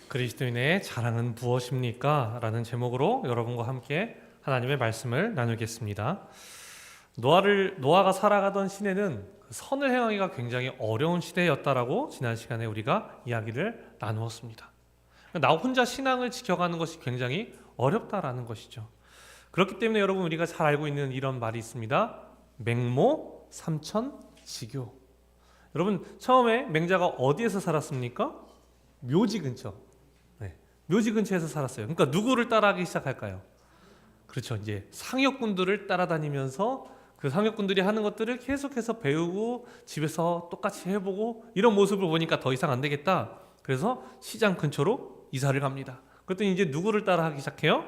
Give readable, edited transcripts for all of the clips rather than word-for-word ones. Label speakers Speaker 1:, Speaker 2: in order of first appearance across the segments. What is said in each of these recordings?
Speaker 1: 그리스도인의 자랑은 무엇입니까? 라는 제목으로 여러분과 함께 하나님의 말씀을 나누겠습니다. 노아가 살아가던 시대는 선을 행하기가 굉장히 어려운 시대였다라고 지난 시간에 우리가 이야기를 나누었습니다. 나 혼자 신앙을 지켜가는 것이 굉장히 어렵다라는 것이죠. 그렇기 때문에 여러분, 우리가 잘 알고 있는 이런 말이 있습니다. 맹모 삼천지교. 여러분, 처음에 맹자가 어디에서 살았습니까? 묘지 근처. 묘지 근처에서 살았어요. 그러니까 누구를 따라하기 시작할까요? 그렇죠. 이제 상역군들을 따라다니면서 그 상역군들이 하는 것들을 계속해서 배우고 집에서 똑같이 해보고, 이런 모습을 보니까 더 이상 안 되겠다. 그래서 시장 근처로 이사를 갑니다. 그랬더니 이제 누구를 따라하기 시작해요?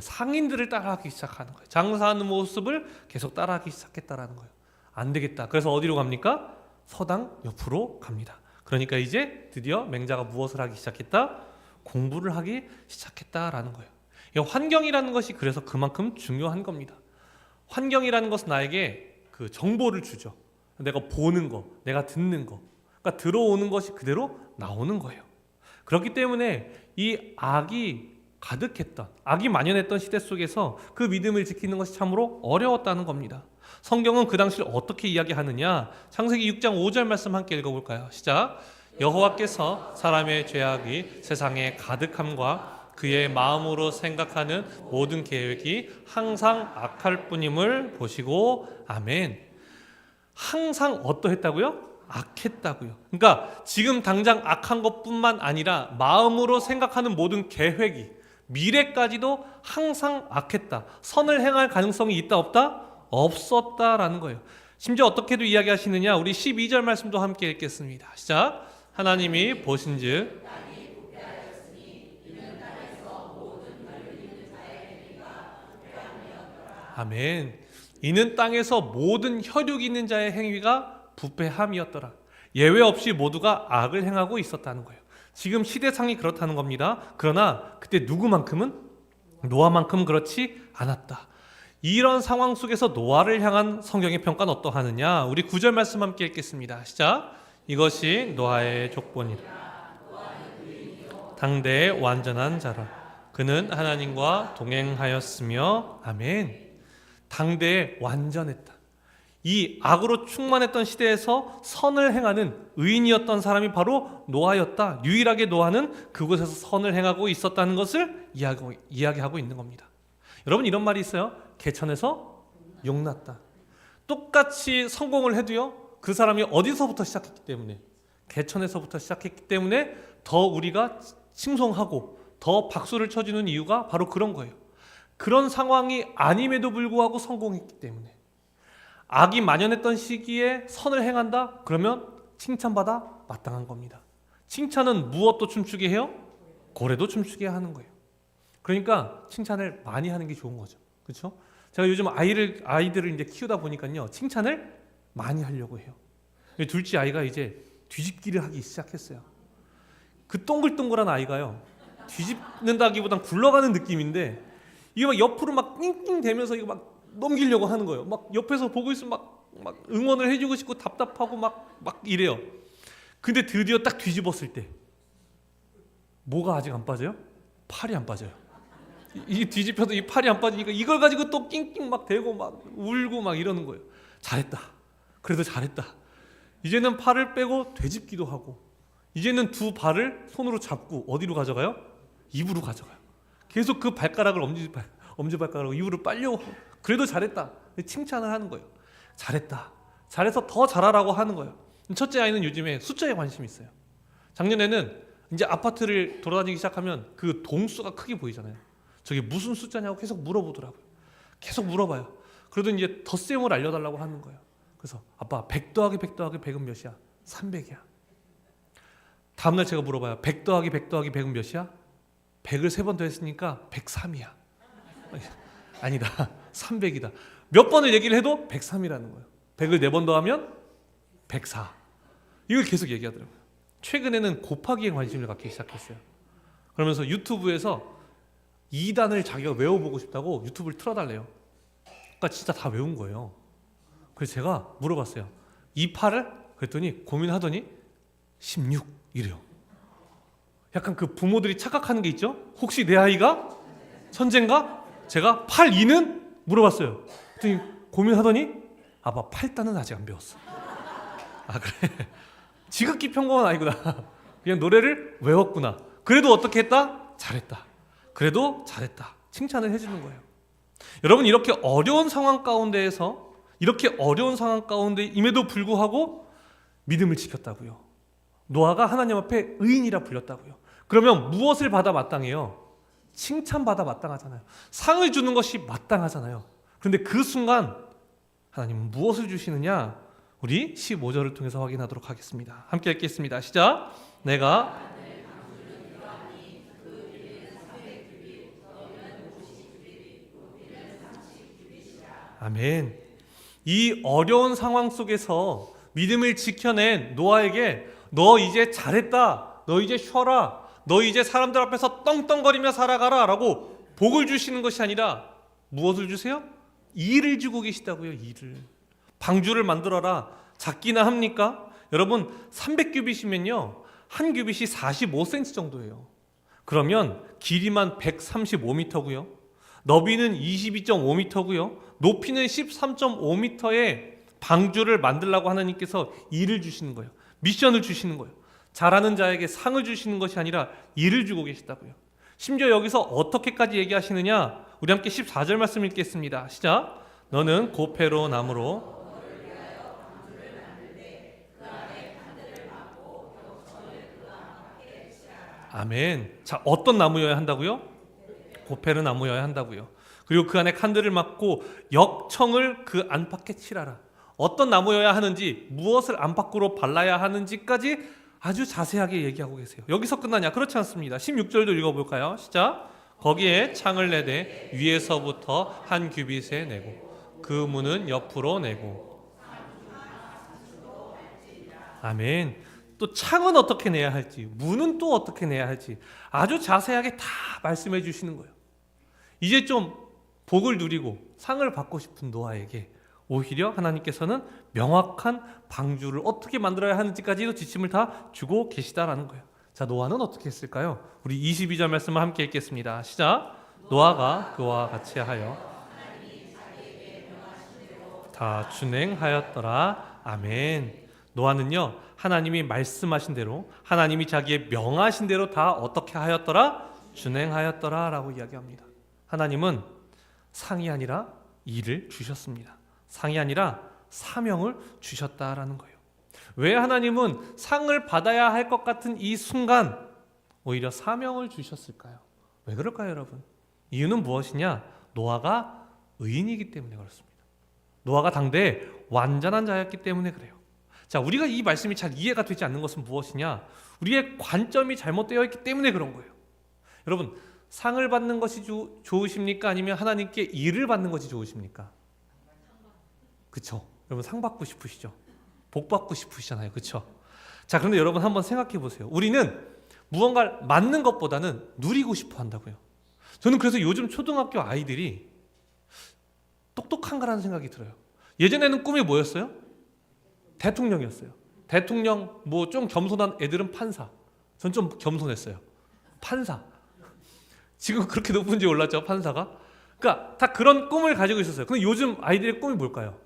Speaker 1: 상인들을 따라하기 시작하는 거예요. 장사하는 모습을 계속 따라하기 시작했다라는 거예요. 안 되겠다. 그래서 어디로 갑니까? 서당 옆으로 갑니다. 그러니까 이제 드디어 맹자가 무엇을 하기 시작했다? 공부를 하기 시작했다라는 거예요. 환경이라는 것이 그래서 그만큼 중요한 겁니다. 환경이라는 것은 나에게 그 정보를 주죠. 내가 보는 거, 내가 듣는 거, 그러니까 들어오는 것이 그대로 나오는 거예요. 그렇기 때문에 이 악이 만연했던 시대 속에서 그 믿음을 지키는 것이 참으로 어려웠다는 겁니다. 성경은 그 당시를 어떻게 이야기하느냐? 창세기 6장 5절 말씀 함께 읽어볼까요? 시작. 여호와께서 사람의 죄악이 세상에 가득함과 그의 마음으로 생각하는 모든 계획이 항상 악할 뿐임을 보시고. 아멘. 항상 어떠했다고요? 악했다고요. 그러니까 지금 당장 악한 것뿐만 아니라 마음으로 생각하는 모든 계획이, 미래까지도 항상 악했다. 선을 행할 가능성이 있다 없다? 없었다라는 거예요. 심지어 어떻게도 이야기하시느냐? 우리 12절 말씀도 함께 읽겠습니다. 시작. 하나님이 보신즉 아멘. 이는 땅에서 모든 혈육 있는 자의 행위가 부패함이었더라. 예외 없이 모두가 악을 행하고 있었다는 거예요. 지금 시대상이 그렇다는 겁니다. 그러나 그때 누구만큼은, 노아만큼 그렇지 않았다. 이런 상황 속에서 노아를 향한 성경의 평가는 어떠하느냐? 우리 9절 말씀 함께 읽겠습니다. 시작. 이것이 노아의 족본이라. 당대의 완전한 자라. 그는 하나님과 동행하였으며. 아멘. 당대에 완전했다. 이 악으로 충만했던 시대에서 선을 행하는 의인이었던 사람이 바로 노아였다. 유일하게 노아는 그곳에서 선을 행하고 있었다는 것을 이야기하고 있는 겁니다. 여러분, 이런 말이 있어요. 개천에서 용났다. 똑같이 성공을 해도요, 그 사람이 어디서부터 시작했기 때문에, 개천에서부터 시작했기 때문에 더 우리가 칭송하고 더 박수를 쳐주는 이유가 바로 그런 거예요. 그런 상황이 아님에도 불구하고 성공했기 때문에. 악이 만연했던 시기에 선을 행한다? 그러면 칭찬받아 마땅한 겁니다. 칭찬은 무엇도 춤추게 해요? 고래도 춤추게 하는 거예요. 그러니까 칭찬을 많이 하는 게 좋은 거죠. 그렇죠? 제가 요즘 아이들을 이제 키우다 보니까요, 칭찬을 많이 하려고 해요. 둘째 아이가 이제 뒤집기를 하기 시작했어요. 그 동글동글한 아이가요, 뒤집는다기보단 굴러가는 느낌인데, 이게 막 옆으로 막 낑낑 대면서 이거 막 넘기려고 하는 거예요. 막 옆에서 보고 있으면 막 응원을 해주고 싶고 답답하고 막 이래요. 근데 드디어 딱 뒤집었을 때 뭐가 아직 안 빠져요? 팔이 안 빠져요. 이 뒤집혀도 이 팔이 안 빠지니까 이걸 가지고 또 낑낑 막 대고 막 울고 막 이러는 거예요. 잘했다. 그래도 잘했다. 이제는 팔을 빼고 되짚기도 하고, 이제는 두 발을 손으로 잡고 어디로 가져가요? 입으로 가져가요. 계속 그 발가락을 엄지발가락으로 입으로 빨려고. 그래도 잘했다. 칭찬을 하는 거예요. 잘했다. 잘해서 더 잘하라고 하는 거예요. 첫째 아이는 요즘에 숫자에 관심이 있어요. 작년에는 이제 아파트를 돌아다니기 시작하면 그 동수가 크게 보이잖아요. 저게 무슨 숫자냐고 계속 물어보더라고요. 계속 물어봐요. 그래도 이제 덧셈을 알려달라고 하는 거예요. 그래서 아빠, 100 더하기 100 더하기 100은 몇이야? 300이야. 다음날 제가 물어봐요. 100 더하기 100 더하기 100은 몇이야? 100을 3번 더 했으니까 103이야. 아니다. 300이다. 몇 번을 얘기를 해도 103이라는 거예요. 100을 4번 더하면 104. 이걸 계속 얘기하더라고요. 최근에는 곱하기에 관심을 갖기 시작했어요. 그러면서 유튜브에서 2단을 자기가 외워보고 싶다고 유튜브를 틀어달래요. 그러니까 진짜 다 외운 거예요. 그래서 제가 물어봤어요. 28을? 그랬더니 고민하더니 16 이래요. 약간 그 부모들이 착각하는 게 있죠. 혹시 내 아이가 천재인가? 제가 8, 2는 물어봤어요. 그랬더니 고민하더니 아빠 8단은 아직 안 배웠어. 아 그래? 지극히 평범한 아이구나. 그냥 노래를 외웠구나. 그래도 어떻게 했다? 잘했다. 그래도 잘했다. 칭찬을 해주는 거예요. 여러분 이렇게 어려운 상황 가운데에서 이렇게 어려운 상황 가운데 임에도 불구하고 믿음을 지켰다고요. 노아가 하나님 앞에 의인이라 불렸다고요. 그러면 무엇을 받아 마땅해요? 칭찬받아 마땅하잖아요. 상을 주는 것이 마땅하잖아요. 그런데 그 순간 하나님은 무엇을 주시느냐? 우리 15절을 통해서 확인하도록 하겠습니다. 함께 읽겠습니다. 시작. 내가 아멘. 이 어려운 상황 속에서 믿음을 지켜낸 노아에게 너 이제 잘했다. 너 이제 쉬어라. 너 이제 사람들 앞에서 떵떵거리며 살아가라 라고 복을 주시는 것이 아니라 무엇을 주세요? 일을 주고 계시다고요. 일을. 방주를 만들어라. 작기나 합니까? 여러분 300규빗이면요 한 규빗이 45cm 정도예요. 그러면 길이만 135m고요 너비는 22.5m고요 높이는 13.5m의 방주를 만들라고 하나님께서 일을 주시는 거예요. 미션을 주시는 거예요. 잘하는 자에게 상을 주시는 것이 아니라 일을 주고 계시다고요. 심지어 여기서 어떻게까지 얘기하시느냐? 우리 함께 14절 말씀 읽겠습니다. 시작. 너는 고페로 나무로 아멘. 자, 어떤 나무여야 한다고요? 고페르 나무여야 한다고요. 그리고 그 안에 칸들을 막고 역청을 그 안팎에 칠하라. 어떤 나무여야 하는지, 무엇을 안팎으로 발라야 하는지까지 아주 자세하게 얘기하고 계세요. 여기서 끝나냐? 그렇지 않습니다. 16절도 읽어볼까요? 시작. 거기에 창을 내되 위에서부터 한 규빗에 내고 그 문은 옆으로 내고 아멘. 또 창은 어떻게 내야 할지, 문은 또 어떻게 내야 할지 아주 자세하게 다 말씀해 주시는 거예요. 이제 좀 복을 누리고 상을 받고 싶은 노아에게 오히려 하나님께서는 명확한 방주를 어떻게 만들어야 하는지까지도 지침을 다 주고 계시다라는 거예요. 자, 노아는 어떻게 했을까요? 우리 22절 말씀을 함께 읽겠습니다. 시작. 노아가 그와 같이 하여 다 준행하였더라. 아멘. 노아는요 하나님이 말씀하신 대로 하나님이 자기의 명하신 대로 다 어떻게 하였더라? 준행하였더라 라고 이야기합니다. 하나님은 상이 아니라 일을 주셨습니다. 상이 아니라 사명을 주셨다라는 거예요. 왜 하나님은 상을 받아야 할 것 같은 이 순간 오히려 사명을 주셨을까요? 왜 그럴까요, 여러분? 이유는 무엇이냐? 노아가 의인이기 때문에 그렇습니다. 노아가 당대에 완전한 자였기 때문에 그래요. 자, 우리가 이 말씀이 잘 이해가 되지 않는 것은 무엇이냐? 우리의 관점이 잘못되어 있기 때문에 그런 거예요. 여러분, 상을 받는 것이 좋으십니까? 아니면 하나님께 일을 받는 것이 좋으십니까? 그쵸? 여러분 상 받고 싶으시죠? 복 받고 싶으시잖아요. 그쵸? 자, 그런데 여러분 한번 생각해 보세요. 우리는 무언가를 맞는 것보다는 누리고 싶어 한다고요. 저는 그래서 요즘 초등학교 아이들이 똑똑한가라는 생각이 들어요. 예전에는 꿈이 뭐였어요? 대통령이었어요. 대통령, 뭐 좀 겸손한 애들은 판사. 전 좀 겸손했어요. 판사. 지금 그렇게 높은지 올랐죠, 판사가? 그러니까 다 그런 꿈을 가지고 있었어요. 근데 요즘 아이들의 꿈이 뭘까요?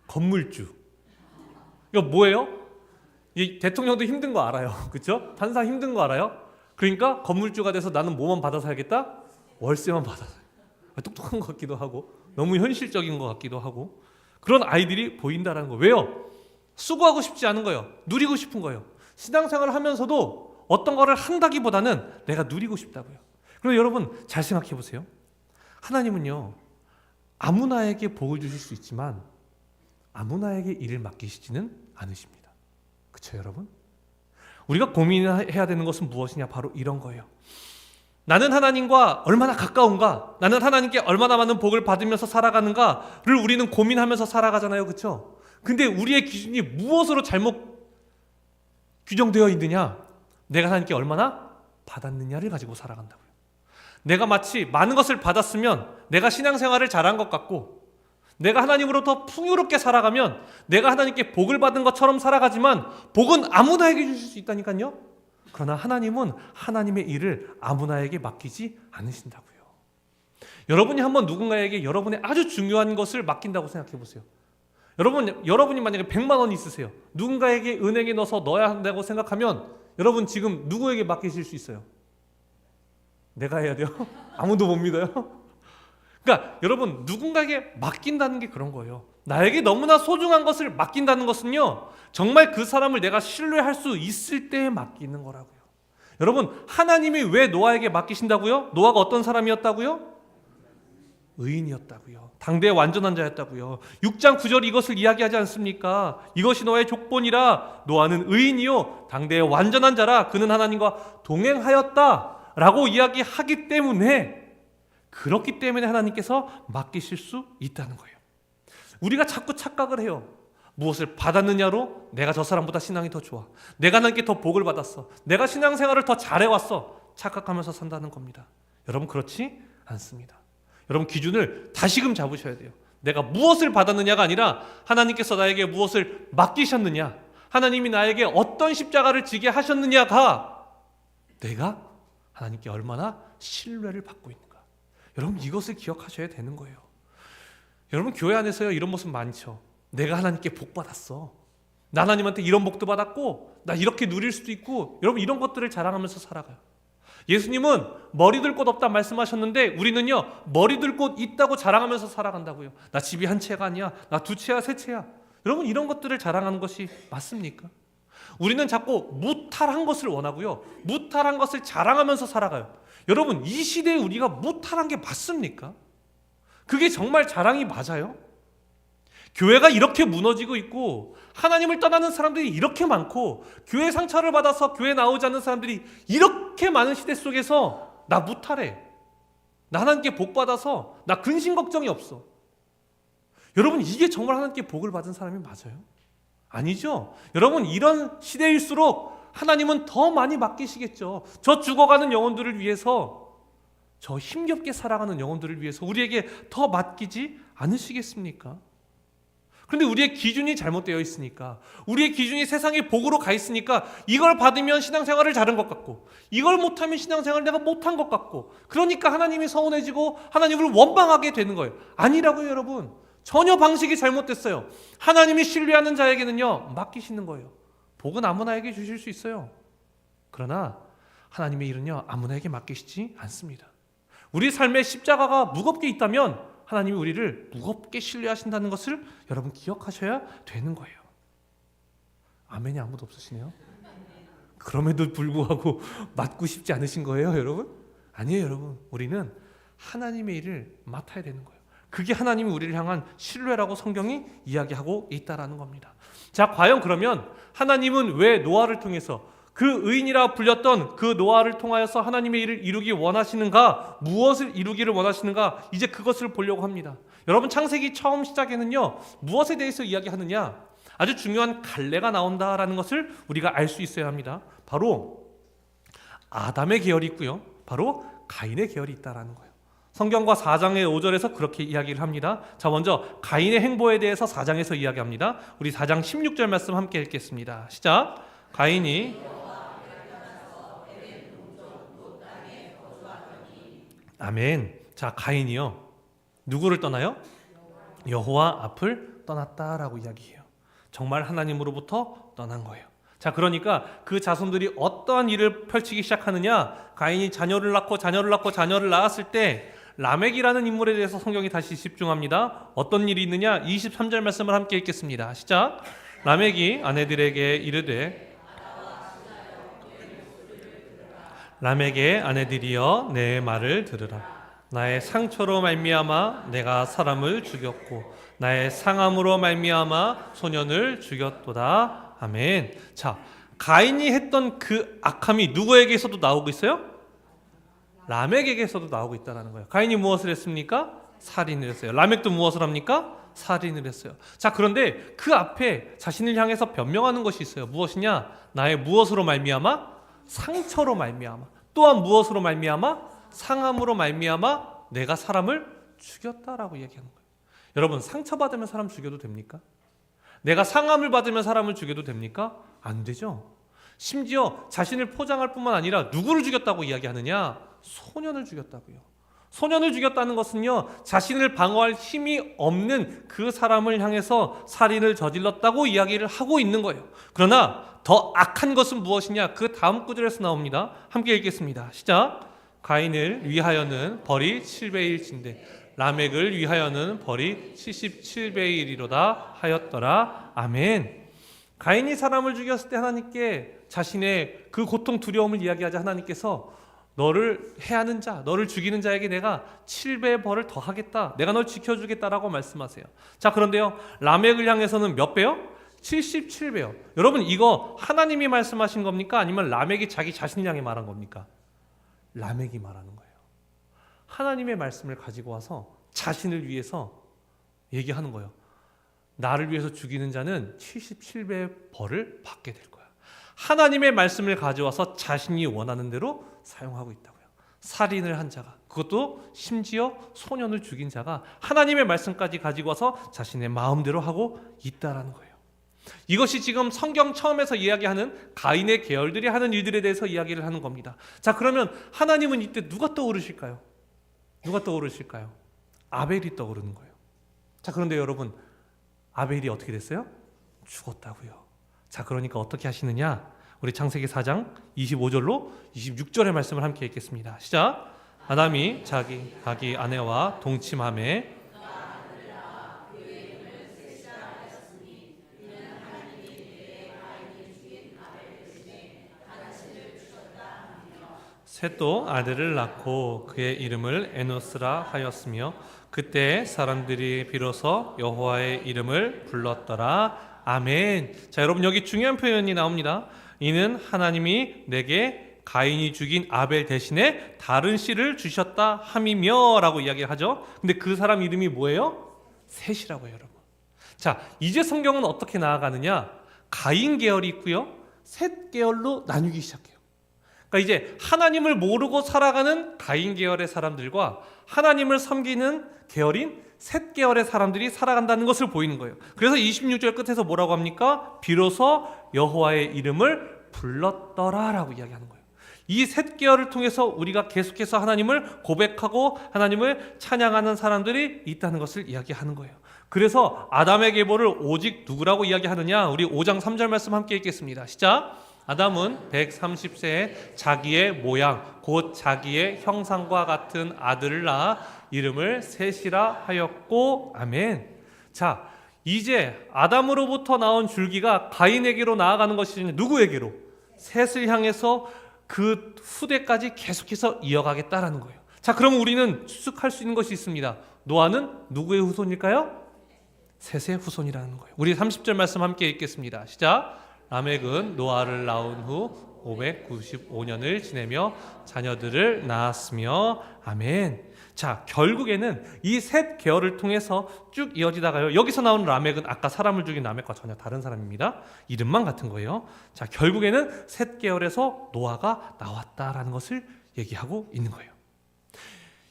Speaker 1: 건물주. 이거 뭐예요? 이 대통령도 힘든 거 알아요. 그렇죠? 판사 힘든 거 알아요? 그러니까 건물주가 돼서 나는 뭐만 받아 살겠다? 월세만 받아 살겠다. 똑똑한 것 같기도 하고 너무 현실적인 것 같기도 하고 그런 아이들이 보인다라는 거. 왜요? 수고하고 싶지 않은 거예요. 누리고 싶은 거예요. 신앙생활을 하면서도 어떤 거를 한다기보다는 내가 누리고 싶다고요. 그럼 여러분 잘 생각해 보세요. 하나님은요 아무나에게 복을 주실 수 있지만 아무나에게 일을 맡기시지는 않으십니다. 그렇죠, 여러분? 우리가 고민해야 되는 것은 무엇이냐? 바로 이런 거예요. 나는 하나님과 얼마나 가까운가? 나는 하나님께 얼마나 많은 복을 받으면서 살아가는가를 우리는 고민하면서 살아가잖아요. 그렇죠? 근데 우리의 기준이 무엇으로 잘못 규정되어 있느냐? 내가 하나님께 얼마나 받았느냐를 가지고 살아간다고요. 내가 마치 많은 것을 받았으면 내가 신앙생활을 잘한 것 같고 내가 하나님으로부터 풍요롭게 살아가면 내가 하나님께 복을 받은 것처럼 살아가지만 복은 아무나에게 주실 수 있다니까요. 그러나 하나님은 하나님의 일을 아무나에게 맡기지 않으신다고요. 여러분이 한번 누군가에게 여러분의 아주 중요한 것을 맡긴다고 생각해 보세요. 여러분이 만약에 100만 원이 있으세요. 누군가에게 은행에 넣어서 넣어야 한다고 생각하면 여러분 지금 누구에게 맡기실 수 있어요? 내가 해야 돼요? 아무도 못 믿어요? 그러니까 여러분 누군가에게 맡긴다는 게 그런 거예요. 나에게 너무나 소중한 것을 맡긴다는 것은요, 정말 그 사람을 내가 신뢰할 수 있을 때에 맡기는 거라고요. 여러분, 하나님이 왜 노아에게 맡기신다고요? 노아가 어떤 사람이었다고요? 의인이었다고요. 당대의 완전한 자였다고요. 6장 9절 이것을 이야기하지 않습니까? 이것이 노아의 족본이라 노아는 의인이요 당대의 완전한 자라 그는 하나님과 동행하였다 라고 이야기하기 때문에, 그렇기 때문에 하나님께서 맡기실 수 있다는 거예요. 우리가 자꾸 착각을 해요. 무엇을 받았느냐로 내가 저 사람보다 신앙이 더 좋아, 내가 하나님께 더 복을 받았어, 내가 신앙생활을 더 잘해왔어 착각하면서 산다는 겁니다. 여러분, 그렇지 않습니다. 여러분, 기준을 다시금 잡으셔야 돼요. 내가 무엇을 받았느냐가 아니라 하나님께서 나에게 무엇을 맡기셨느냐, 하나님이 나에게 어떤 십자가를 지게 하셨느냐가 내가 하나님께 얼마나 신뢰를 받고 있는가. 여러분, 이것을 기억하셔야 되는 거예요. 여러분, 교회 안에서요 이런 모습 많죠. 내가 하나님께 복 받았어, 나 하나님한테 이런 복도 받았고 나 이렇게 누릴 수도 있고, 여러분 이런 것들을 자랑하면서 살아가요. 예수님은 머리둘 곳 없다 말씀하셨는데 우리는요 머리둘 곳 있다고 자랑하면서 살아간다고요. 나 집이 한 채가 아니야, 나 두 채야 세 채야. 여러분, 이런 것들을 자랑하는 것이 맞습니까? 우리는 자꾸 무탈한 것을 원하고요, 무탈한 것을 자랑하면서 살아가요. 여러분, 이 시대에 우리가 무탈한 게 맞습니까? 그게 정말 자랑이 맞아요? 교회가 이렇게 무너지고 있고 하나님을 떠나는 사람들이 이렇게 많고 교회 상처를 받아서 교회 나오지 않는 사람들이 이렇게 많은 시대 속에서 나 무탈해, 나 하나님께 복 받아서 나 근심 걱정이 없어. 여러분, 이게 정말 하나님께 복을 받은 사람이 맞아요? 아니죠. 여러분, 이런 시대일수록 하나님은 더 많이 맡기시겠죠. 저 죽어가는 영혼들을 위해서, 저 힘겹게 살아가는 영혼들을 위해서 우리에게 더 맡기지 않으시겠습니까? 그런데 우리의 기준이 잘못되어 있으니까, 우리의 기준이 세상의 복으로 가 있으니까 이걸 받으면 신앙생활을 잘한 것 같고 이걸 못하면 신앙생활을 내가 못한 것 같고, 그러니까 하나님이 서운해지고 하나님을 원망하게 되는 거예요. 아니라고요. 여러분, 전혀 방식이 잘못됐어요. 하나님이 신뢰하는 자에게는요 맡기시는 거예요. 복은 아무나에게 주실 수 있어요. 그러나 하나님의 일은요 아무나에게 맡기시지 않습니다. 우리 삶의 십자가가 무겁게 있다면 하나님이 우리를 무겁게 신뢰하신다는 것을 여러분 기억하셔야 되는 거예요. 아멘이 아무도 없으시네요. 그럼에도 불구하고 맡고 싶지 않으신 거예요, 여러분? 아니에요, 여러분. 우리는 하나님의 일을 맡아야 되는 거예요. 그게 하나님이 우리를 향한 신뢰라고 성경이 이야기하고 있다라는 겁니다. 자, 과연 그러면 하나님은 왜 노아를 통해서, 그 의인이라 불렸던 그 노아를 통하여서 하나님의 일을 이루기 원하시는가, 무엇을 이루기를 원하시는가, 이제 그것을 보려고 합니다. 여러분, 창세기 처음 시작에는요 무엇에 대해서 이야기하느냐, 아주 중요한 갈래가 나온다라는 것을 우리가 알 수 있어야 합니다. 바로 아담의 계열이 있고요, 바로 가인의 계열이 있다라는 거예요. 성경과 4장의 5절에서 그렇게 이야기를 합니다. 자, 먼저 가인의 행보에 대해서 4장에서 이야기합니다. 우리 4장 16절 말씀 함께 읽겠습니다. 시작. 가인이 아멘. 자, 가인이요 누구를 떠나요? 여호와 앞을 떠났다라고 이야기해요. 정말 하나님으로부터 떠난 거예요. 자, 그러니까 그 자손들이 어떠한 일을 펼치기 시작하느냐, 가인이 자녀를 낳았을 때 라멕이라는 인물에 대해서 성경이 다시 집중합니다. 어떤 일이 있느냐, 23절 말씀을 함께 읽겠습니다. 시작. 라멕이 아내들에게 이르되, 라멕의 아내들이여 내 말을 들으라. 나의 상처로 말미암아 내가 사람을 죽였고 나의 상함으로 말미암아 소년을 죽였도다. 아멘. 자, 가인이 했던 그 악함이 누구에게서도 나오고 있어요? 라멕에게서도 나오고 있다는 거예요. 가인이 무엇을 했습니까? 살인을 했어요. 라멕도 무엇을 합니까? 살인을 했어요. 자, 그런데 그 앞에 자신을 향해서 변명하는 것이 있어요. 무엇이냐? 나의 무엇으로 말미암아? 상처로 말미암아. 또한 무엇으로 말미암아? 상함으로 말미암아 내가 사람을 죽였다라고 얘기하는 거예요. 여러분, 상처받으면 사람 죽여도 됩니까? 내가 상함을 받으면 사람을 죽여도 됩니까? 안 되죠. 심지어 자신을 포장할 뿐만 아니라 누구를 죽였다고 이야기하느냐? 소년을 죽였다고요. 소년을 죽였다는 것은요, 자신을 방어할 힘이 없는 그 사람을 향해서 살인을 저질렀다고 이야기를 하고 있는 거예요. 그러나 더 악한 것은 무엇이냐? 그 다음 구절에서 나옵니다. 함께 읽겠습니다. 시작. 가인을 위하여는 벌이 7배일진데 라멕을 위하여는 벌이 77배이리로다 하였더라. 아멘. 가인이 사람을 죽였을 때 하나님께 자신의 그 고통 두려움을 이야기하자 하나님께서 너를 해하는 자, 너를 죽이는 자에게 내가 7배의 벌을 더하겠다. 내가 널 지켜주겠다라고 말씀하세요. 자, 그런데요, 라멕을 향해서는 몇 배요? 77배요. 여러분, 이거 하나님이 말씀하신 겁니까? 아니면 라멕이 자기 자신을 향해 말한 겁니까? 라멕이 말하는 거예요. 하나님의 말씀을 가지고 와서 자신을 위해서 얘기하는 거예요. 나를 위해서 죽이는 자는 77배의 벌을 받게 될 거야. 하나님의 말씀을 가져와서 자신이 원하는 대로 사용하고 있다고요. 살인을 한 자가, 그것도 심지어 소년을 죽인 자가 하나님의 말씀까지 가지고 와서 자신의 마음대로 하고 있다라는 거예요. 이것이 지금 성경 처음에서 이야기하는 가인의 계열들이 하는 일들에 대해서 이야기를 하는 겁니다. 자, 그러면 하나님은 이때 누가 떠오르실까요? 누가 떠오르실까요? 아벨이 떠오르는 거예요. 자, 그런데 여러분, 아벨이 어떻게 됐어요? 죽었다고요. 자, 그러니까 어떻게 하시느냐? 우리 창세기 4장 25절로 26절의 말씀을 함께 읽겠습니다. 시작. 아담이 자기 아내와 동침하매 셋도 아들을 낳고 그의 이름을 에노스라 하였으며 그때 사람들이 비로소 여호와의 이름을 불렀더라. 아멘. 자, 여러분, 여기 중요한 표현이 나옵니다. 이는 하나님이 내게 가인이 죽인 아벨 대신에 다른 씨를 주셨다 함이며 라고 이야기를 하죠. 근데 그 사람 이름이 뭐예요? 셋이라고 해요, 여러분. 자, 이제 성경은 어떻게 나아가느냐? 가인 계열이 있고요, 셋 계열로 나뉘기 시작해요. 그러니까 이제 하나님을 모르고 살아가는 가인 계열의 사람들과 하나님을 섬기는 계열인 셋 계열의 사람들이 살아간다는 것을 보이는 거예요. 그래서 26절 끝에서 뭐라고 합니까? 비로소 여호와의 이름을 불렀더라라고 이야기하는 거예요. 이 셋 계열을 통해서 우리가 계속해서 하나님을 고백하고 하나님을 찬양하는 사람들이 있다는 것을 이야기하는 거예요. 그래서 아담의 계보를 오직 누구라고 이야기하느냐? 우리 5장 3절 말씀 함께 읽겠습니다. 시작. 아담은 130세에 자기의 모양 곧 자기의 형상과 같은 아들을 낳아 이름을 셋이라 하였고. 아멘. 자, 이제 아담으로부터 나온 줄기가 가인에게로 나아가는 것이 누구에게로? 셋을 향해서 그 후대까지 계속해서 이어가겠다라는 거예요. 자, 그럼 우리는 추측할 수 있는 것이 있습니다. 노아는 누구의 후손일까요? 셋의 후손이라는 거예요. 우리 30절 말씀 함께 읽겠습니다. 시작. 라멕은 노아를 낳은 후 595년을 지내며 자녀들을 낳았으며. 아멘. 자, 결국에는 이 셋 계열을 통해서 쭉 이어지다가요, 여기서 나오는 라멕은 아까 사람을 죽인 라멕과 전혀 다른 사람입니다. 이름만 같은 거예요. 자, 결국에는 셋 계열에서 노아가 나왔다라는 것을 얘기하고 있는 거예요.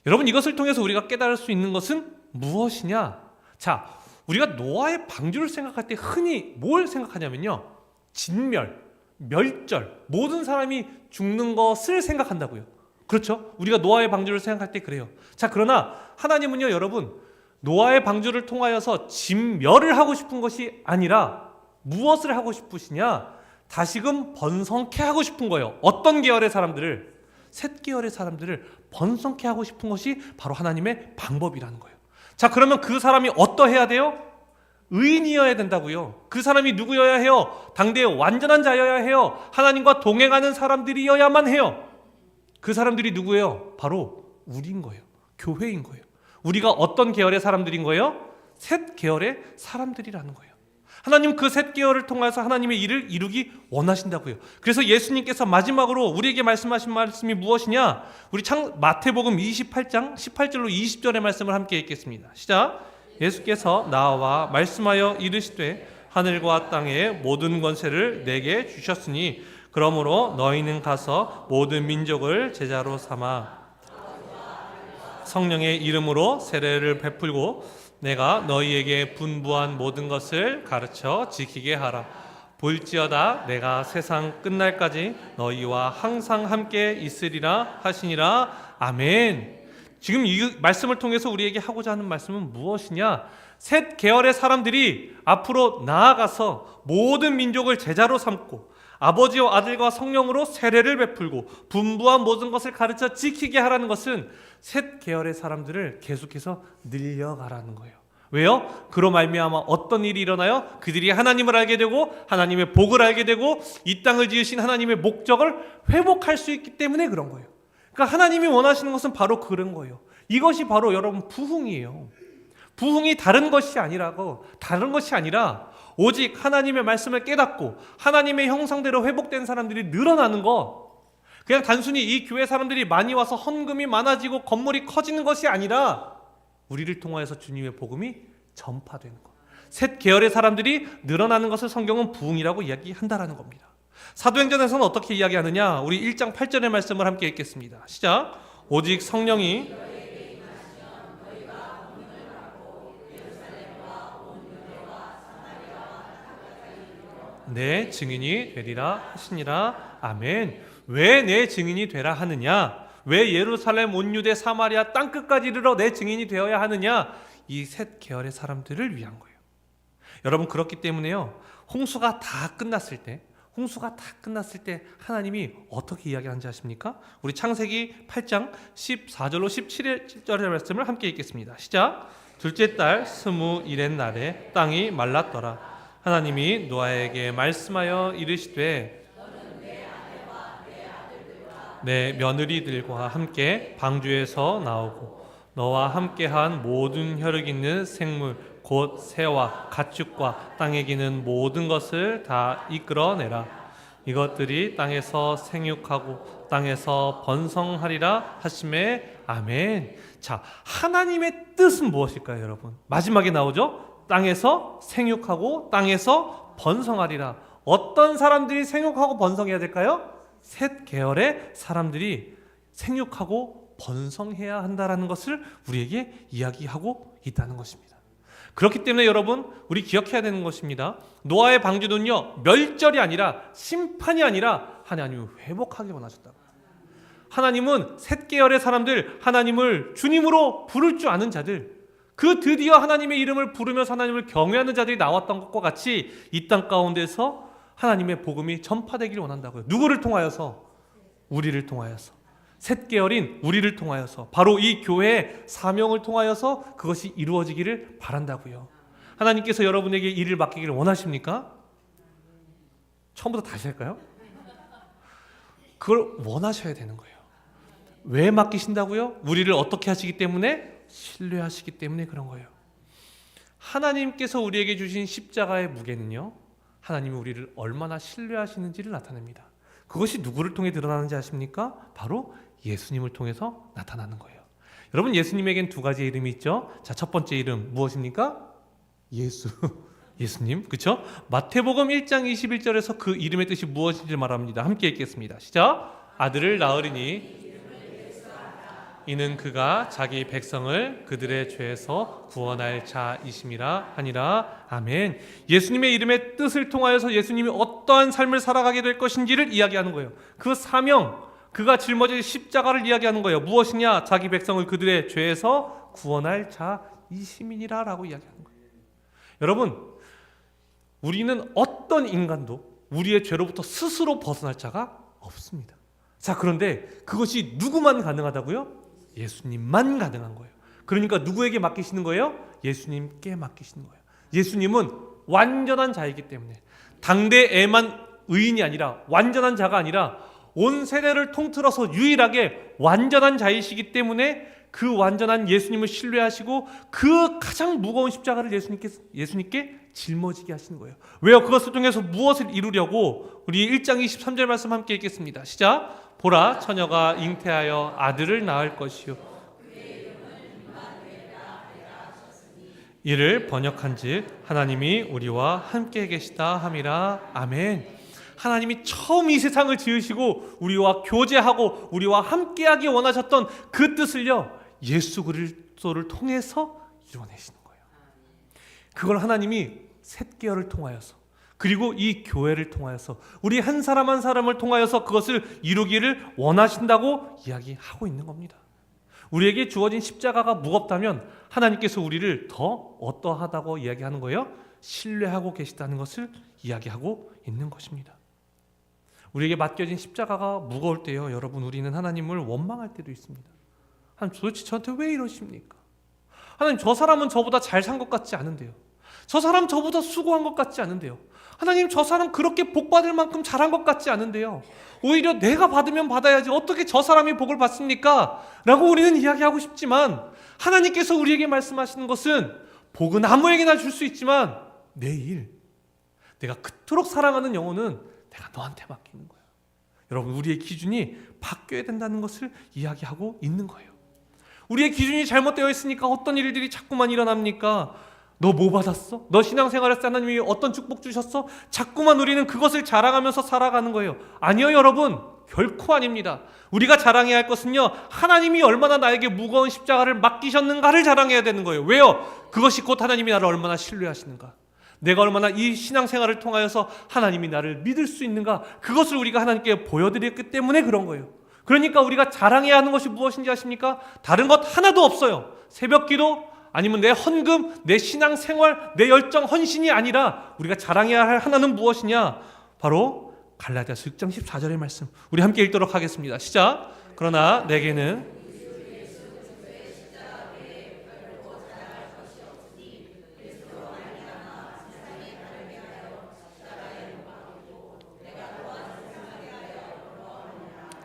Speaker 1: 여러분, 이것을 통해서 우리가 깨달을 수 있는 것은 무엇이냐? 자, 우리가 노아의 방주를 생각할 때 흔히 뭘 생각하냐면요, 진멸, 멸절, 모든 사람이 죽는 것을 생각한다고요. 그렇죠? 우리가 노아의 방주를 생각할 때 그래요. 자, 그러나 하나님은요, 여러분, 노아의 방주를 통하여서 진멸을 하고 싶은 것이 아니라 무엇을 하고 싶으시냐? 다시금 번성케 하고 싶은 거예요. 어떤 계열의 사람들을? 셋 계열의 사람들을 번성케 하고 싶은 것이 바로 하나님의 방법이라는 거예요. 자, 그러면 그 사람이 어떠해야 돼요? 의인이어야 된다고요. 그 사람이 누구여야 해요? 당대의 완전한 자여야 해요. 하나님과 동행하는 사람들이어야만 해요. 그 사람들이 누구예요? 바로 우리인 거예요. 교회인 거예요. 우리가 어떤 계열의 사람들인 거예요? 셋 계열의 사람들이라는 거예요. 하나님 그 셋 계열을 통해서 하나님의 일을 이루기 원하신다고요. 그래서 예수님께서 마지막으로 우리에게 말씀하신 말씀이 무엇이냐? 우리 마태복음 28장 18절로 20절의 말씀을 함께 읽겠습니다. 시작. 예수께서 나와 말씀하여 이르시되 하늘과 땅의 모든 권세를 내게 주셨으니 그러므로 너희는 가서 모든 민족을 제자로 삼아 성령의 이름으로 세례를 베풀고 내가 너희에게 분부한 모든 것을 가르쳐 지키게 하라. 볼지어다 내가 세상 끝날까지 너희와 항상 함께 있으리라 하시니라. 아멘. 지금 이 말씀을 통해서 우리에게 하고자 하는 말씀은 무엇이냐? 셋 계열의 사람들이 앞으로 나아가서 모든 민족을 제자로 삼고 아버지와 아들과 성령으로 세례를 베풀고 분부한 모든 것을 가르쳐 지키게 하라는 것은 셋 계열의 사람들을 계속해서 늘려가라는 거예요. 왜요? 그로 말미암아 어떤 일이 일어나요? 그들이 하나님을 알게 되고 하나님의 복을 알게 되고 이 땅을 지으신 하나님의 목적을 회복할 수 있기 때문에 그런 거예요. 그러니까 하나님이 원하시는 것은 바로 그런 거예요. 이것이 바로 여러분 부흥이에요. 부흥이 다른 것이 아니라 오직 하나님의 말씀을 깨닫고 하나님의 형상대로 회복된 사람들이 늘어나는 것, 그냥 단순히 이 교회 사람들이 많이 와서 헌금이 많아지고 건물이 커지는 것이 아니라 우리를 통하여서 주님의 복음이 전파되는 것, 셋 계열의 사람들이 늘어나는 것을 성경은 부흥이라고 이야기한다라는 겁니다. 사도행전에서는 어떻게 이야기하느냐? 우리 1장 8절의 말씀을 함께 읽겠습니다. 시작. 오직 성령이 내 증인이 되리라 하시니라. 아멘. 왜 내 증인이 되라 하느냐? 왜 예루살렘 온 유대 사마리아 땅끝까지 이르러 내 증인이 되어야 하느냐? 이 셋 계열의 사람들을 위한 거예요. 여러분, 그렇기 때문에요, 홍수가 다 끝났을 때 하나님이 어떻게 이야기하는지 아십니까? 우리 창세기 8장 14절로 17절의 말씀을 함께 읽겠습니다. 시작. 둘째 달 21의 날에 땅이 말랐더라. 하나님이 노아에게 말씀하여 이르시되 내 며느리들과 함께 방주에서 나오고 너와 함께한 모든 혈육 있는 생물 곧 새와 가축과 땅에 기는 모든 것을 다 이끌어내라. 이것들이 땅에서 생육하고 땅에서 번성하리라 하시매. 아멘. 자, 하나님의 뜻은 무엇일까요, 여러분? 마지막에 나오죠? 땅에서 생육하고 땅에서 번성하리라. 어떤 사람들이 생육하고 번성해야 될까요? 셋 계열의 사람들이 생육하고 번성해야 한다라는 것을 우리에게 이야기하고 있다는 것입니다. 그렇기 때문에 여러분, 우리 기억해야 되는 것입니다. 노아의 방주는요, 멸절이 아니라 심판이 아니라 하나님을 회복하기 원하셨다. 하나님은 셋 계열의 사람들, 하나님을 주님으로 부를 줄 아는 자들, 그 드디어 하나님의 이름을 부르면서 하나님을 경외하는 자들이 나왔던 것과 같이 이 땅 가운데서 하나님의 복음이 전파되기를 원한다고요. 누구를 통하여서? 우리를 통하여서. 셋 계열인 우리를 통하여서, 바로 이 교회의 사명을 통하여서 그것이 이루어지기를 바란다고요. 하나님께서 여러분에게 일을 맡기기를 원하십니까? 처음부터 다시 할까요? 그걸 원하셔야 되는 거예요. 왜 맡기신다고요? 우리를 어떻게 하시기 때문에? 신뢰하시기 때문에 그런 거예요. 하나님께서 우리에게 주신 십자가의 무게는요, 하나님이 우리를 얼마나 신뢰하시는지를 나타냅니다. 그것이 누구를 통해 드러나는지 아십니까? 바로 예수님을 통해서 나타나는 거예요. 여러분, 예수님에겐 두 가지 이름이 있죠. 자, 첫 번째 이름 무엇입니까? 예수님, 그렇죠? 마태복음 1장 21절에서 그 이름의 뜻이 무엇인지 말합니다. 함께 읽겠습니다. 시작. 아들을 낳으리니 이는 그가 자기 백성을 그들의 죄에서 구원할 자이심이라 하니라. 아멘. 예수님의 이름의 뜻을 통하여서 예수님이 어떠한 삶을 살아가게 될 것인지를 이야기하는 거예요. 그 사명, 그가 짊어질 십자가를 이야기하는 거예요. 무엇이냐? 자기 백성을 그들의 죄에서 구원할 자이심이니라 라고 이야기하는 거예요. 여러분, 우리는 어떤 인간도 우리의 죄로부터 스스로 벗어날 자가 없습니다. 자, 그런데 그것이 누구만 가능하다고요? 예수님만 가능한 거예요. 그러니까 누구에게 맡기시는 거예요? 예수님께 맡기시는 거예요. 예수님은 완전한 자이기 때문에, 당대에만 의인이 아니라, 완전한 자가 아니라 온 세대를 통틀어서 유일하게 완전한 자이시기 때문에 그 완전한 예수님을 신뢰하시고 그 가장 무거운 십자가를 예수님께 짊어지게 하시는 거예요. 왜요? 그것을 통해서 무엇을 이루려고? 우리 1장 23절 말씀 함께 읽겠습니다. 시작. 보라, 처녀가 잉태하여 아들을 낳을 것이요 이를 번역한즉 하나님이 우리와 함께 계시다 함이라. 아멘. 하나님이 처음 이 세상을 지으시고 우리와 교제하고 우리와 함께하기 원하셨던 그 뜻을요, 예수 그리스도를 통해서 이루어내시는 거예요. 그걸 하나님이 셋 계열을 통하여서, 그리고 이 교회를 통하여서 우리 한 사람 한 사람을 통하여서 그것을 이루기를 원하신다고 이야기하고 있는 겁니다. 우리에게 주어진 십자가가 무겁다면 하나님께서 우리를 더 어떠하다고 이야기하는 거예요? 신뢰하고 계시다는 것을 이야기하고 있는 것입니다. 우리에게 맡겨진 십자가가 무거울 때요, 여러분, 우리는 하나님을 원망할 때도 있습니다. 하나님, 도대체 저한테 왜 이러십니까? 하나님, 저 사람은 저보다 잘 산 것 같지 않은데요. 저 사람 저보다 수고한 것 같지 않은데요. 하나님, 저 사람 그렇게 복 받을 만큼 잘한 것 같지 않은데요. 오히려 내가 받으면 받아야지 어떻게 저 사람이 복을 받습니까? 라고 우리는 이야기하고 싶지만 하나님께서 우리에게 말씀하시는 것은 복은 아무에게나 줄 수 있지만 내일 내가 그토록 사랑하는 영혼은 내가 너한테 맡기는 거야. 여러분, 우리의 기준이 바뀌어야 된다는 것을 이야기하고 있는 거예요. 우리의 기준이 잘못되어 있으니까 어떤 일들이 자꾸만 일어납니까? 너 뭐 받았어? 너 신앙생활에서 하나님이 어떤 축복 주셨어? 자꾸만 우리는 그것을 자랑하면서 살아가는 거예요. 아니요, 여러분, 결코 아닙니다. 우리가 자랑해야 할 것은요, 하나님이 얼마나 나에게 무거운 십자가를 맡기셨는가를 자랑해야 되는 거예요. 왜요? 그것이 곧 하나님이 나를 얼마나 신뢰하시는가, 내가 얼마나 이 신앙생활을 통하여서 하나님이 나를 믿을 수 있는가, 그것을 우리가 하나님께 보여드렸기 때문에 그런 거예요. 그러니까 우리가 자랑해야 하는 것이 무엇인지 아십니까? 다른 것 하나도 없어요. 새벽기도, 아니면 내 헌금, 내 신앙생활, 내 열정, 헌신이 아니라 우리가 자랑해야 할 하나는 무엇이냐? 바로 갈라디아서 6장 14절의 말씀, 우리 함께 읽도록 하겠습니다. 시작. 그러나 내게는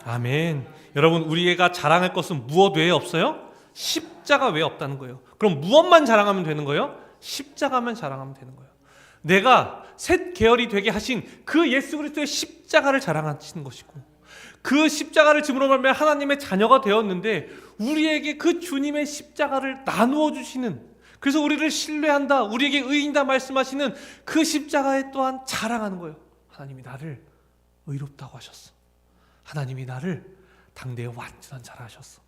Speaker 1: 아멘. 여러분, 우리가 자랑할 것은 무엇 외에 없어요? 십자가 외에 없다는 거예요. 그럼 무엇만 자랑하면 되는 거예요? 십자가만 자랑하면 되는 거예요. 내가 셋 계열이 되게 하신 그 예수 그리스도의 십자가를 자랑하시는 것이고, 그 십자가를 짐으로 말미암아 하나님의 자녀가 되었는데 우리에게 그 주님의 십자가를 나누어 주시는, 그래서 우리를 신뢰한다, 우리에게 의인이다 말씀하시는 그 십자가에 또한 자랑하는 거예요. 하나님이 나를 의롭다고 하셨어. 하나님이 나를 당대에 완전한 자라 하셨어.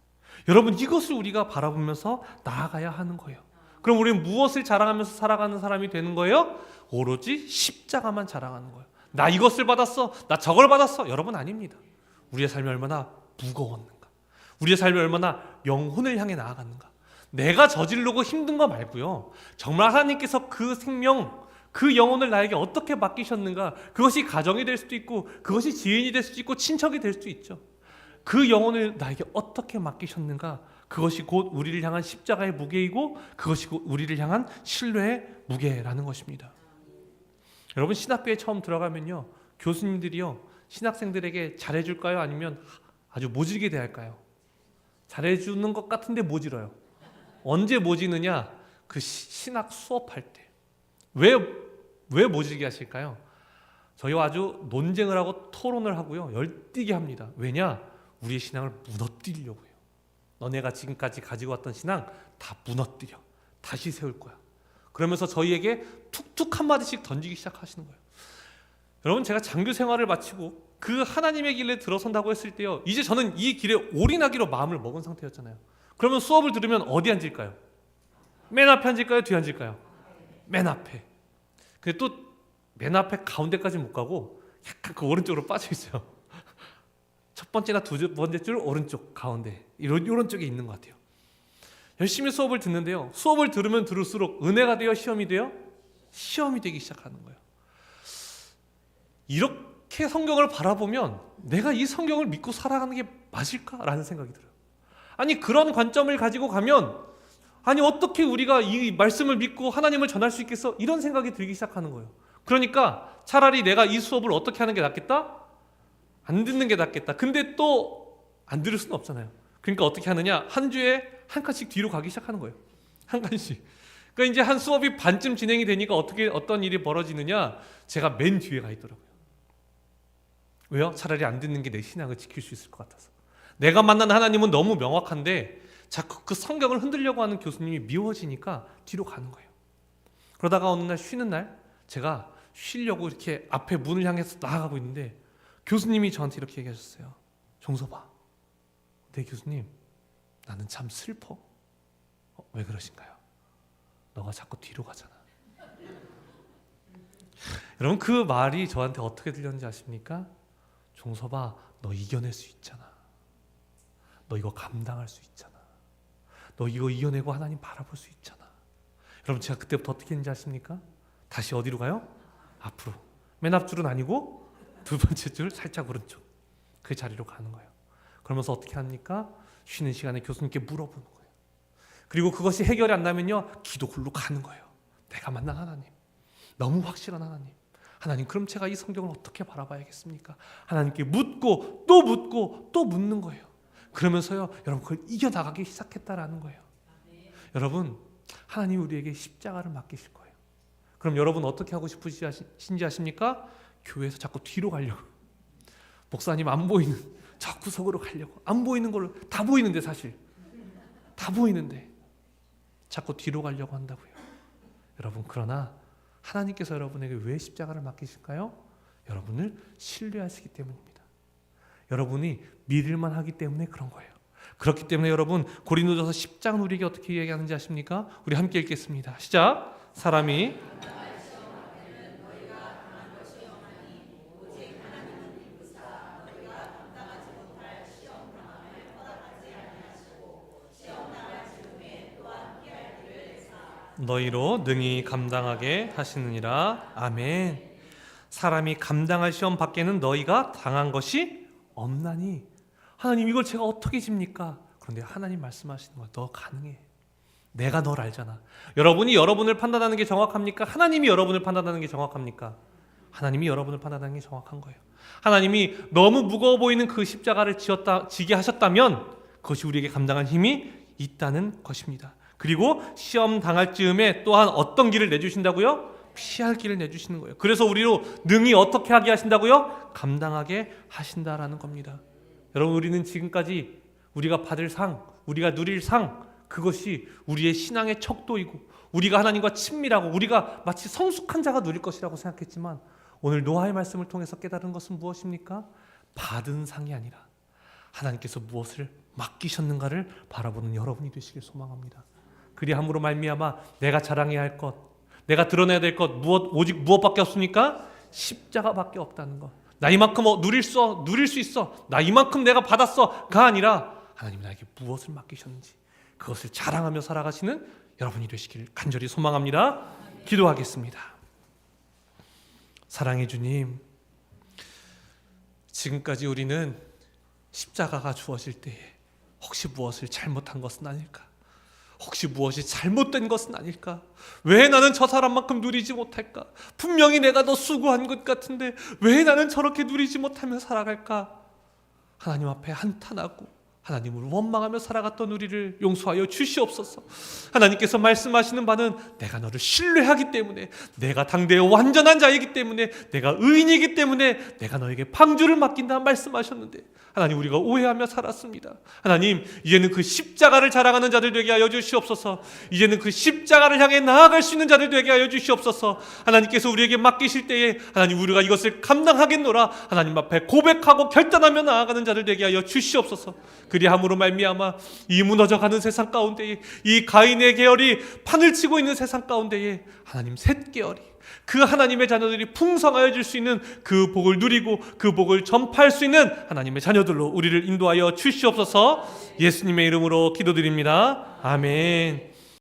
Speaker 1: 여러분, 이것을 우리가 바라보면서 나아가야 하는 거예요. 그럼 우리는 무엇을 자랑하면서 살아가는 사람이 되는 거예요? 오로지 십자가만 자랑하는 거예요. 나 이것을 받았어, 나 저걸 받았어. 여러분, 아닙니다. 우리의 삶이 얼마나 무거웠는가, 우리의 삶이 얼마나 영혼을 향해 나아갔는가. 내가 저지르고 힘든 거 말고요, 정말 하나님께서 그 생명, 그 영혼을 나에게 어떻게 맡기셨는가. 그것이 가정이 될 수도 있고, 그것이 지인이 될 수도 있고, 친척이 될 수도 있죠. 그 영혼을 나에게 어떻게 맡기셨는가, 그것이 곧 우리를 향한 십자가의 무게이고, 그것이 곧 우리를 향한 신뢰의 무게라는 것입니다. 여러분, 신학교에 처음 들어가면요, 교수님들이요, 신학생들에게 잘해줄까요? 아니면 아주 모질게 대할까요? 잘해주는 것 같은데 모질어요. 언제 모지느냐? 그 신학 수업할 때. 왜 모질게 하실까요? 저희와 아주 논쟁을 하고 토론을 하고요, 열띠게 합니다. 왜냐? 우리의 신앙을 무너뜨리려고 해요. 너네가 지금까지 가지고 왔던 신앙 다 무너뜨려, 다시 세울 거야. 그러면서 저희에게 툭툭 한마디씩 던지기 시작하시는 거예요. 여러분, 제가 장교 생활을 마치고 그 하나님의 길에 들어선다고 했을 때요, 이제 저는 이 길에 올인하기로 마음을 먹은 상태였잖아요. 그러면 수업을 들으면 어디 앉을까요? 맨 앞에 앉을까요? 뒤에 앉을까요? 맨 앞에. 근데 또 맨 앞에 가운데까지 못 가고 약간 그 오른쪽으로 빠져 있어요. 첫 번째나 두 번째 줄 오른쪽 가운데, 이런 쪽에 있는 것 같아요. 열심히 수업을 듣는데요, 수업을 들으면 들을수록 은혜가 돼요, 시험이 돼요? 시험이 되기 시작하는 거예요. 이렇게 성경을 바라보면 내가 이 성경을 믿고 살아가는 게 맞을까라는 생각이 들어요. 아니, 그런 관점을 가지고 가면, 아니, 어떻게 우리가 이 말씀을 믿고 하나님을 전할 수 있겠어? 이런 생각이 들기 시작하는 거예요. 그러니까 차라리 내가 이 수업을 어떻게 하는 게 낫겠다? 안 듣는 게 낫겠다. 근데 또 안 들을 수는 없잖아요. 그러니까 어떻게 하느냐? 한 주에 한 칸씩 뒤로 가기 시작하는 거예요. 한 칸씩. 그러니까 이제 한 수업이 반쯤 진행이 되니까 어떤 일이 벌어지느냐? 제가 맨 뒤에 가 있더라고요. 왜요? 차라리 안 듣는 게 내 신앙을 지킬 수 있을 것 같아서. 내가 만난 하나님은 너무 명확한데 자꾸 그 성경을 흔들려고 하는 교수님이 미워지니까 뒤로 가는 거예요. 그러다가 어느 날 쉬는 날, 제가 쉬려고 이렇게 앞에 문을 향해서 나아가고 있는데 교수님이 저한테 이렇게 얘기하셨어요. 종서봐, 네 교수님, 나는 참 슬퍼. 왜 그러신가요? 너가 자꾸 뒤로 가잖아. 여러분 그 말이 저한테 어떻게 들렸는지 아십니까? 종섭아, 너 이겨낼 수 있잖아. 너 이거 감당할 수 있잖아. 너 이거 이겨내고 하나님 바라볼 수 있잖아. 여러분 제가 그때부터 어떻게 했는지 아십니까? 다시 어디로 가요? 앞으로. 맨 앞줄은 아니고 두 번째 줄 살짝 오른쪽. 그 자리로 가는 거예요. 그러면서 어떻게 합니까? 쉬는 시간에 교수님께 물어보는 거예요. 그리고 그것이 해결이 안 나면요, 기도 굴로 가는 거예요. 내가 만난 하나님, 너무 확실한 하나님. 하나님, 그럼 제가 이 성경을 어떻게 바라봐야겠습니까? 하나님께 묻고 또 묻는 거예요. 그러면서요, 여러분 그걸 이겨나가기 시작했다라는 거예요. 여러분, 하나님 우리에게 십자가를 맡기실 거예요. 그럼 여러분 어떻게 하고 싶으신지 아십니까? 교회에서 자꾸 뒤로 가려고, 목사님 안 보이는 저 구석으로 가려고, 안 보이는 걸로, 다 보이는데 사실 다 보이는데 자꾸 뒤로 가려고 한다고요. 여러분, 그러나 하나님께서 여러분에게 왜 십자가를 맡기실까요? 여러분을 신뢰하시기 때문입니다. 여러분이 믿을만 하기 때문에 그런 거예요. 그렇기 때문에 여러분, 고린도전서 10장 우리에게 어떻게 얘기하는지 아십니까? 우리 함께 읽겠습니다. 시작. 사람이 너희로 능히 감당하게 하시느니라. 아멘. 사람이 감당할 시험 밖에는 너희가 당한 것이 없나니. 하나님, 이걸 제가 어떻게 집니까? 그런데 하나님 말씀하시는 거야. 너 가능해. 내가 널 알잖아. 여러분이 여러분을 판단하는 게 정확합니까? 하나님이 여러분을 판단하는 게 정확합니까? 하나님이 여러분을 판단하는 게 정확한 거예요. 하나님이 너무 무거워 보이는 그 십자가를 지게 하셨다면 그것이 우리에게 감당할 힘이 있다는 것입니다. 그리고 시험 당할 즈음에 또한 어떤 길을 내주신다고요? 피할 길을 내주시는 거예요. 그래서 우리로 능히 어떻게 하게 하신다고요? 감당하게 하신다라는 겁니다. 여러분, 우리는 지금까지 우리가 받을 상, 우리가 누릴 상, 그것이 우리의 신앙의 척도이고 우리가 하나님과 친밀하고 우리가 마치 성숙한 자가 누릴 것이라고 생각했지만, 오늘 노아의 말씀을 통해서 깨달은 것은 무엇입니까? 받은 상이 아니라 하나님께서 무엇을 맡기셨는가를 바라보는 여러분이 되시길 소망합니다. 그리함으로 말미암아 내가 자랑해야 할 것, 내가 드러내야 될 것 오직 무엇밖에 없습니까? 십자가밖에 없다는 것. 나 이만큼 누릴 수 있어. 나 이만큼 내가 받았어가 아니라 하나님 나에게 무엇을 맡기셨는지 그것을 자랑하며 살아가시는 여러분이 되시길 간절히 소망합니다. 기도하겠습니다. 사랑의 주님, 지금까지 우리는 십자가가 주어질 때에 혹시 무엇을 잘못한 것은 아닐까? 혹시 무엇이 잘못된 것은 아닐까? 왜 나는 저 사람만큼 누리지 못할까? 분명히 내가 더 수고한 것 같은데 왜 나는 저렇게 누리지 못하며 살아갈까? 하나님 앞에 한탄하고 하나님을 원망하며 살아갔던 우리를 용서하여 주시옵소서. 하나님께서 말씀하시는 바는 내가 너를 신뢰하기 때문에, 내가 당대의 완전한 자이기 때문에, 내가 의인이기 때문에 내가 너에게 방주를 맡긴다 말씀하셨는데, 하나님 우리가 오해하며 살았습니다. 하나님, 이제는 그 십자가를 자랑하는 자들 되게 하여 주시옵소서. 이제는 그 십자가를 향해 나아갈 수 있는 자들 되게 하여 주시옵소서. 하나님께서 우리에게 맡기실 때에 하나님 우리가 이것을 감당하겠노라 하나님 앞에 고백하고 결단하며 나아가는 자들 되게 하여 주시옵소서. 그리함으로 말미암아 이 무너져가는 세상 가운데에, 이 가인의 계열이 판을 치고 있는 세상 가운데에 하나님 셋 계열이, 그 하나님의 자녀들이 풍성하여 줄 수 있는 그 복을 누리고 그 복을 전파할 수 있는 하나님의 자녀들로 우리를 인도하여 주시옵소서. 예수님의 이름으로 기도드립니다. 아멘.